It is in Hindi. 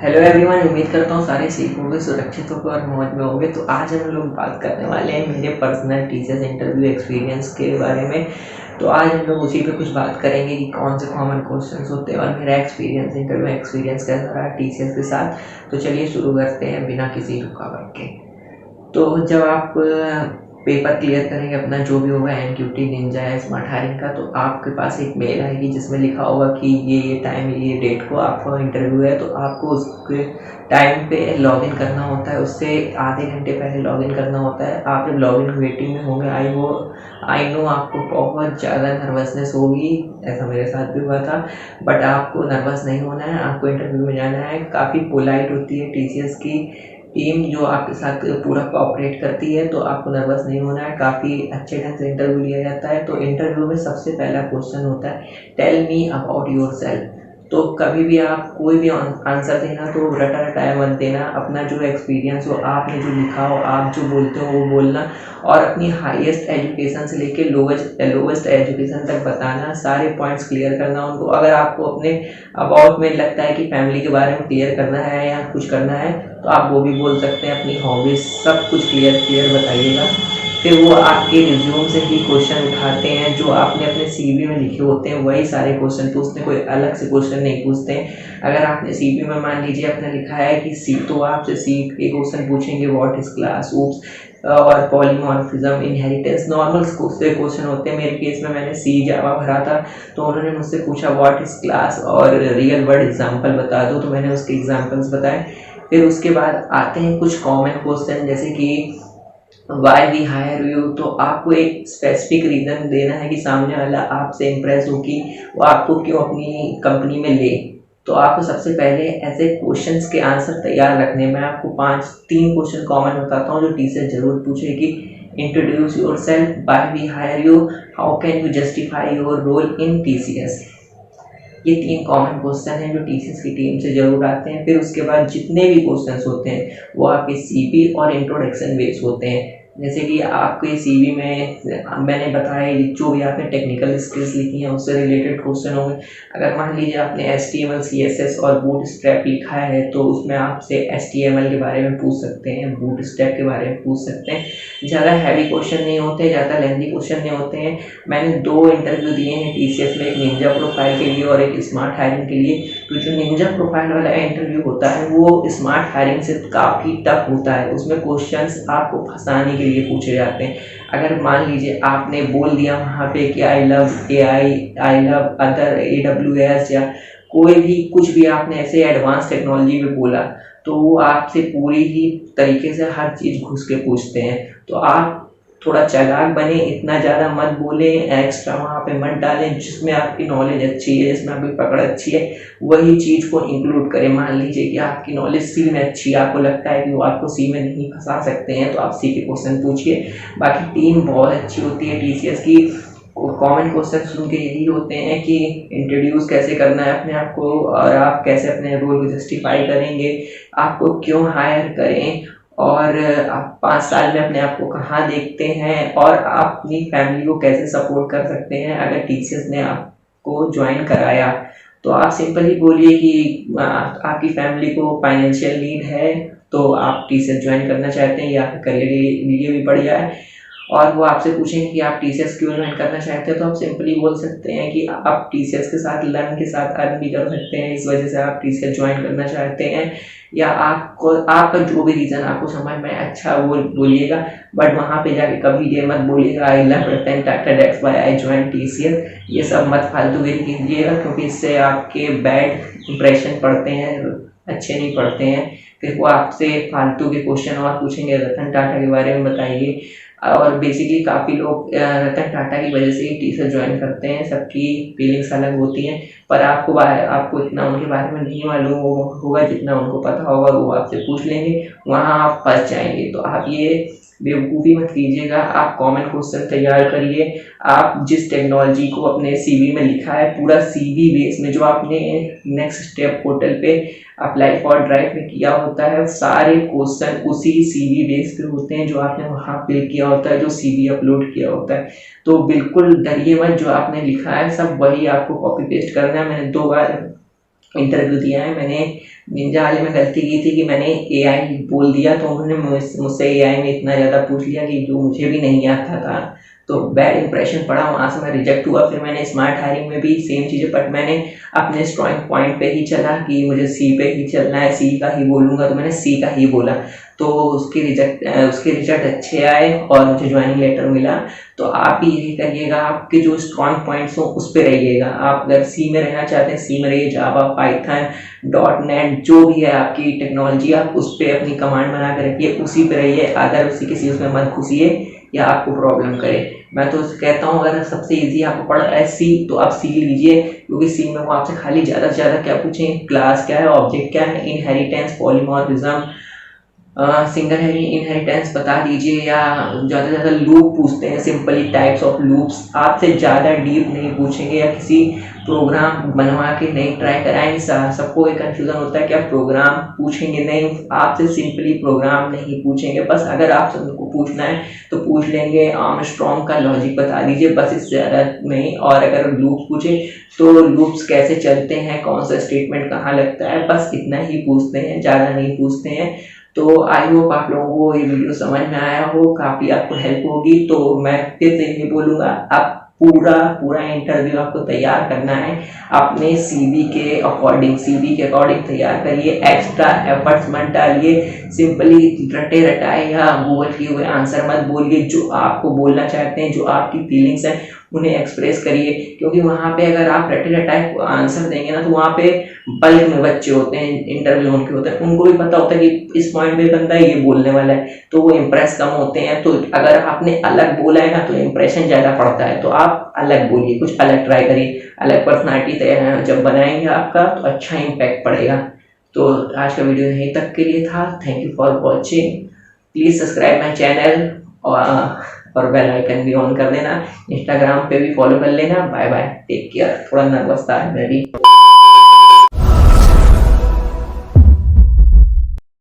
हेलो एवरीवन, उम्मीद करता हूँ सारे सेफ होंगे, सुरक्षित होंगे और मौज में होंगे। तो आज हम लोग बात करने वाले हैं मेरे पर्सनल टीचर्स इंटरव्यू एक्सपीरियंस के बारे में। तो आज हम लोग उसी पे कुछ बात करेंगे कि कौन से कॉमन क्वेश्चंस होते हैं और मेरा एक्सपीरियंस, इंटरव्यू एक्सपीरियंस कैसा रहा टीचर्स के साथ। तो चलिए शुरू करते हैं बिना किसी रुकावट के। तो जब आप पेपर क्लियर करेंगे अपना जो भी होगा एनक्यूटी निंजा या स्मार्ट हायरिंग का, तो आपके पास एक मेल आएगी जिसमें लिखा होगा कि ये टाइम ये डेट को आपका इंटरव्यू है। तो आपको उसके टाइम पे लॉगिन करना होता है, उससे आधे घंटे पहले लॉगिन करना होता है। आप जब लॉगिन वेटिंग में होंगे, आई नो आपको बहुत ज़्यादा नर्वसनेस होगी, ऐसा मेरे साथ भी हुआ था। बट आपको नर्वस नहीं होना है, आपको इंटरव्यू में जाना है। काफ़ी पोलाइट होती है टीसीएस की टीम जो आपके साथ पूरा कोऑपरेट करती है, तो आपको नर्वस नहीं होना है। काफ़ी अच्छे ढंग से इंटरव्यू लिया जाता है। तो इंटरव्यू में सबसे पहला क्वेश्चन होता है tell me about yourself. तो कभी भी आप कोई भी आंसर देना तो रटा रटाया मत देना, अपना जो एक्सपीरियंस हो, आपने जो लिखा हो, आप जो बोलते हो वो बोलना, और अपनी हाईएस्ट एजुकेशन से लेके लोवेस्ट एजुकेशन तक बताना, सारे पॉइंट्स क्लियर करना उनको। अगर आपको अपने अबाउट में लगता है कि फैमिली के बारे में क्लियर करना है या कुछ करना है, तो आप वो भी बोल सकते हैं। अपनी हॉबीज सब कुछ क्लियर बताइएगा। फिर वो आपके रिज्यूम से ही क्वेश्चन उठाते हैं जो आपने अपने सीवी में लिखे होते हैं, वही सारे क्वेश्चन पूछते हैं, कोई अलग से क्वेश्चन नहीं पूछते हैं। अगर आपने सीवी में मान लीजिए अपने लिखा है कि सी, तो आपसे सी के क्वेश्चन पूछेंगे, व्हाट इज क्लास, ऊप्स और पॉलीमॉर्फिज्म, इनहेरिटेंस, नॉर्मल से क्वेश्चन होते हैं। मेरे केस में मैंने सी जावा भरा था, तो उन्होंने मुझसे पूछा व्हाट इज क्लास और रियल वर्ड एग्जाम्पल बता दो, तो मैंने उसके एग्जाम्पल्स बताए। फिर उसके बाद आते हैं कुछ कॉमन क्वेश्चन, जैसे कि वाई वी हायर यू। तो आपको एक स्पेसिफिक रीज़न देना है कि सामने वाला आपसे इम्प्रेस हो कि वो आपको क्यों अपनी कंपनी में ले। तो आपको सबसे पहले ऐसे क्वेश्चंस के आंसर तैयार रखने में आपको तीन क्वेश्चन कॉमन बताता हूँ जो टीचर जरूर पूछेगी। Introduce yourself, why we hire you, how can you justify your role in TCS. ये तीन कॉमन क्वेश्चन हैं जो टीसीएस की टीम से जरूर आते हैं। फिर उसके बाद जितने भी क्वेश्चंस होते हैं वो आपके सीवी और इंट्रोडक्शन बेस्ड होते हैं। जैसे कि आपके सीवी में मैंने बताया जो भी आपने टेक्निकल स्किल्स लिखी हैं उससे रिलेटेड क्वेश्चन होंगे। अगर मान लीजिए आपने HTML, CSS और बूटस्ट्रैप लिखा है, तो उसमें आपसे HTML के बारे में पूछ सकते हैं, बूटस्ट्रैप के बारे में पूछ सकते हैं। ज़्यादा हैवी क्वेश्चन नहीं होते, ज़्यादा लेंथी क्वेश्चन नहीं होते हैं। मैंने 2 इंटरव्यू दिए हैं टीसीएस में, एक निंजा प्रोफाइल के लिए और एक स्मार्ट हायरिंग के लिए। तो जो निंजा प्रोफाइल वाला इंटरव्यू होता है वो स्मार्ट हायरिंग से काफ़ी टफ होता है। उसमें क्वेश्चंस आपको फंसाने के लिए पूछे जाते हैं। अगर मान लीजिए आपने बोल दिया वहाँ पे कि I love AI, I love other AWS, या कोई भी कुछ भी आपने ऐसे एडवांस टेक्नोलॉजी में बोला, तो वो आपसे पूरी ही तरीके से हर चीज़ घुस के पूछते हैं। तो आप थोड़ा चालाक बने, इतना ज़्यादा मत बोले, एक्स्ट्रा वहाँ पे मत डालें। जिसमें आपकी नॉलेज अच्छी है, जिसमें आपकी पकड़ अच्छी है, वही चीज़ को इंक्लूड करें। मान लीजिए कि आपकी नॉलेज सी में अच्छी है, आपको लगता है कि वो आपको सी में नहीं फंसा सकते हैं, तो आप सी के क्वेश्चन पूछिए। बाकी टीम बहुत अच्छी होती है टीसीएस की। कॉमन क्वेश्चन उनके यही होते हैं कि इंट्रोड्यूस कैसे करना है अपने आप को, और आप कैसे अपने रोल को जस्टिफाई करेंगे, आपको क्यों हायर करें, और आप 5 साल में अपने आप को कहाँ देखते हैं, और आप अपनी फैमिली को कैसे सपोर्ट कर सकते हैं। अगर टीचर्स ने आपको ज्वाइन कराया तो आप सिंपल ही बोलिए कि आपकी फैमिली को फाइनेंशियल नीड है, तो आप टीचर्स ज्वाइन करना चाहते हैं, या आपके करियर के लिए भी बढ़िया है। और वो आपसे पूछेंगे कि आप टीसीएस क्यों ज्वाइन करना चाहते हैं, तो आप सिंपली बोल सकते हैं कि आप टीसीएस के साथ लर्न के साथ अर्न भी कर सकते हैं, इस वजह से आप टीसीएस ज्वाइन करना चाहते हैं। या आपका जो भी रीज़न आपको समझ में अच्छा वो बोलिएगा। बट वहाँ पे जाके कभी ये मत बोलिएगा I love Ratan Tata that's why I join TCS. ये सब मत फालतूगिरी कीजिएगा, क्योंकि इससे आपके बैड इंप्रेशन पड़ते हैं, अच्छे नहीं पड़ते हैं। फिर वो आपसे फालतू के क्वेश्चन और पूछेंगे, रतन टाटा के बारे में बताइए। और बेसिकली काफ़ी लोग रतन टाटा की वजह से ही टीचर ज्वाइन करते हैं, सबकी फीलिंग्स अलग होती हैं। पर आपको इतना उनके बारे में नहीं मालूम होगा जितना उनको पता होगा, वो आपसे पूछ लेंगे, वहाँ आप फंस जाएंगे। तो आप ये बेवकूफ़ी मत कीजिएगा, आप कॉमन क्वेश्चन तैयार करिए। आप जिस टेक्नोलॉजी को अपने सीवी में लिखा है, पूरा सीवी बेस में जो आपने नेक्स्ट स्टेप पोर्टल पे अप्लाई फॉर ड्राइव में किया होता है, सारे क्वेश्चन उसी सीवी बेस पे होते हैं जो आपने वहाँ पे किया होता है, जो सीवी अपलोड किया होता है। तो बिल्कुल डरिए मत, जो आपने लिखा है सब वही आपको कॉपी पेस्ट करना है। मैंने 2 बार इंटरव्यू दिया है, मैंने निंजा वाले में गलती की थी कि मैंने एआई बोल दिया, तो उन्होंने मुझसे एआई में इतना ज़्यादा पूछ लिया कि जो मुझे भी नहीं आता था, तो बैड इंप्रेशन पड़ा, वहाँ से मैं रिजेक्ट हुआ। फिर मैंने स्मार्ट हायरिंग में भी सेम चीज़ें, बट मैंने अपने स्ट्रॉन्ग पॉइंट पे ही चला कि मुझे सी पे ही चलना है, सी का ही बोलूँगा, तो मैंने सी का ही बोला। तो उसके रिजल्ट अच्छे आए और मुझे ज्वाइनिंग लेटर मिला। तो आप भी यही करिएगा, आपके जो स्ट्रॉन्ग पॉइंट्स हो उस पर रहिएगा। आप अगर सी में रहना चाहते हैं, सी में रहिए, जावा, पाइथन, .NET जो भी है आपकी टेक्नोलॉजी, आप उस पर अपनी कमांड बना कर रखिए, उसी पे रहिए। अदर किसी उसमें मत घुसिए या आपको प्रॉब्लम करे। मैं तो कहता हूँ अगर सबसे इजी आपको पड़ रहा है सी, तो आप सी लीजिए, क्योंकि सी में वो आपसे खाली ज़्यादा से ज़्यादा क्या पूछेंगे, क्लास क्या है, ऑब्जेक्ट क्या है, इनहेरिटेंस, पॉलीमॉर्फिज्म, सिंगल इनहेरिटेंस बता दीजिए, या ज़्यादा से ज़्यादा लूप पूछते हैं, सिंपली टाइप्स ऑफ लूप्स। आपसे ज़्यादा डीप नहीं पूछेंगे, या किसी प्रोग्राम बनवा के नहीं ट्राई कराएंगे। सबको एक कन्फ्यूज़न होता है कि आप प्रोग्राम पूछेंगे नहीं, आपसे सिंपली प्रोग्राम नहीं पूछेंगे। बस अगर आपसे उनको पूछना है तो पूछ लेंगे, आर्मस्ट्रॉन्ग का लॉजिक बता दीजिए, बस इससे ज़्यादा नहीं। और अगर लूप्स पूछे तो लूप्स कैसे चलते हैं, कौन सा स्टेटमेंट कहाँ लगता है, बस इतना ही पूछते हैं, ज़्यादा नहीं पूछते हैं। तो आई होप आप लोगों को ये वीडियो समझ में आया हो, काफ़ी आपको हेल्प होगी। तो मैं फिर से ये बोलूँगा, आप पूरा इंटरव्यू आपको तैयार करना है अपने सीवी के अकॉर्डिंग तैयार करिए। एक्स्ट्रा एफर्ट्स मत डालिए, सिंपली रटे रटाए या गूगल किए हुए आंसर मत बोलिए। जो आपको बोलना चाहते हैं, जो आपकी फीलिंग्स हैं, उन्हें एक्सप्रेस करिए। क्योंकि वहाँ पे अगर आप रटे रटाए आंसर देंगे ना, तो वहाँ पे बल्क में बच्चे होते हैं, इंटरव्यू उनके होते हैं, उनको भी पता होता है कि इस पॉइंट पे बंदा ये बोलने वाला है, तो वो इम्प्रेस कम होते हैं। तो अगर आपने अलग बोला है ना, तो इम्प्रेशन ज़्यादा पड़ता है। तो आप अलग बोलिए, कुछ अलग ट्राई करिए, अलग पर्सनालिटी जब बनाएंगे आपका, तो अच्छा इम्पैक्ट पड़ेगा। तो आज का वीडियो यहीं तक के लिए था। Thank you for watching. Please subscribe my channel और बेल आइकन भी ऑन कर देना। इंस्टाग्राम पे भी फॉलो कर लेना। Bye bye, take care. थोड़ा नर्वस था मैं भी।